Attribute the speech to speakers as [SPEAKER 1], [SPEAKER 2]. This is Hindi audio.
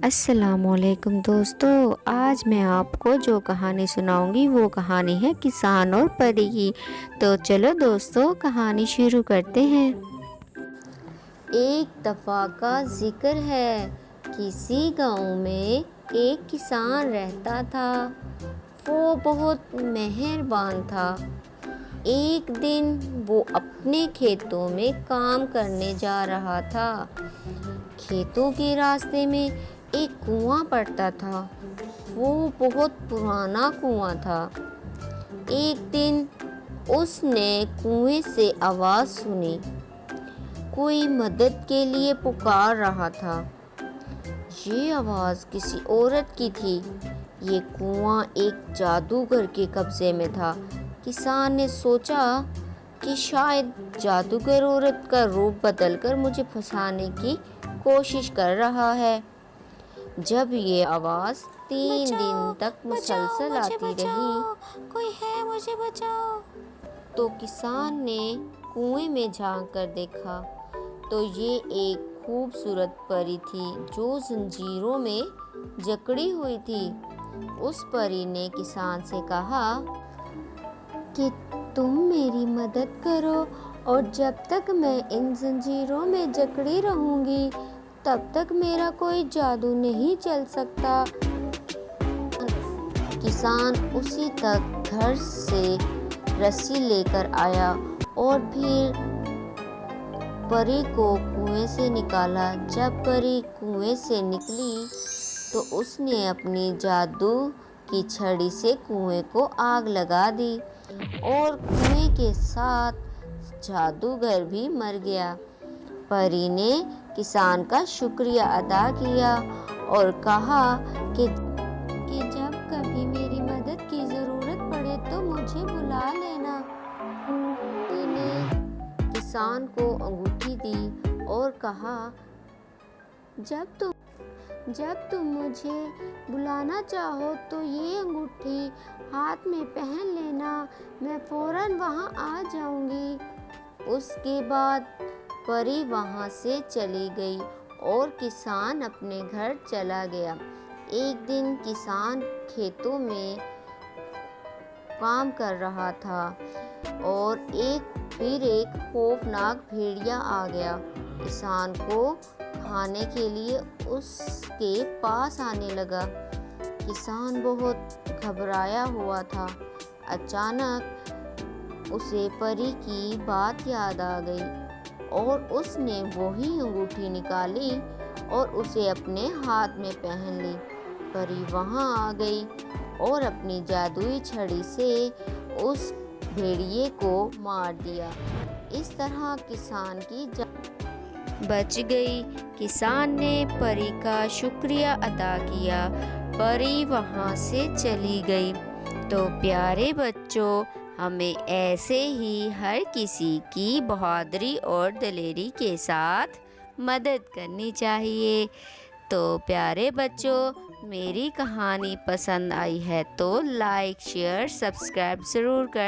[SPEAKER 1] अस्सलामुअलैकुम दोस्तों, आज मैं आपको जो कहानी सुनाऊंगी वो कहानी है किसान और परी की। तो चलो दोस्तों कहानी शुरू करते हैं। एक दफ़ा का जिक्र है, किसी गांव में एक किसान रहता था। वो बहुत मेहरबान था। एक दिन वो अपने खेतों में काम करने जा रहा था। खेतों के रास्ते में एक कुआं पड़ता था। वो बहुत पुराना कुआं था। एक दिन उसने कुएं से आवाज़ सुनी। कोई मदद के लिए पुकार रहा था। ये आवाज़ किसी औरत की थी। ये कुआं एक जादूगर के कब्जे में था। किसान ने सोचा कि शायद जादूगर औरत का रूप बदलकर मुझे फंसाने की कोशिश कर रहा है। जब ये आवाज़ 3 दिन तक मुसलसल आती रही,
[SPEAKER 2] कोई है, मुझे बचाओ।
[SPEAKER 1] तो किसान ने कुएं में झांक कर देखा तो ये एक खूबसूरत परी थी जो जंजीरों में जकड़ी हुई थी। उस परी ने किसान से कहा कि तुम मेरी मदद करो और जब तक मैं इन जंजीरों में जकड़ी रहूंगी तब तक मेरा कोई जादू नहीं चल सकता। किसान उसी तक घर से रस्सी लेकर आया और फिर परी को कुएं से निकाला। जब परी कुएं से निकली तो उसने अपनी जादू की छड़ी से कुएं को आग लगा दी और कुएं के साथ जादूगर भी मर गया। परी ने किसान का शुक्रिया अदा किया और कहा कि जब कभी मेरी मदद की ज़रूरत पड़े तो मुझे बुला लेना। परी ने किसान को अंगूठी दी और कहा, जब तुम मुझे बुलाना चाहो तो ये अंगूठी हाथ में पहन लेना, मैं फ़ौरन वहाँ आ जाऊँगी। उसके बाद परी वहाँ से चली गई और किसान अपने घर चला गया। एक दिन किसान खेतों में काम कर रहा था और फिर एक खौफनाक भेड़िया आ गया। किसान को खाने के लिए उसके पास आने लगा। किसान बहुत घबराया हुआ था। अचानक उसे परी की बात याद आ गई और उसने वही अंगूठी निकाली और उसे अपने हाथ में पहन ली। परी वहाँ आ गई और अपनी जादुई छड़ी से उस भेड़िए को मार दिया। इस तरह किसान की जान बच गई। किसान ने परी का शुक्रिया अदा किया। परी वहाँ से चली गई। तो प्यारे बच्चों, हमें ऐसे ही हर किसी की बहादुरी और दिलेरी के साथ मदद करनी चाहिए। तो प्यारे बच्चों, मेरी कहानी पसंद आई है तो लाइक शेयर सब्सक्राइब ज़रूर कर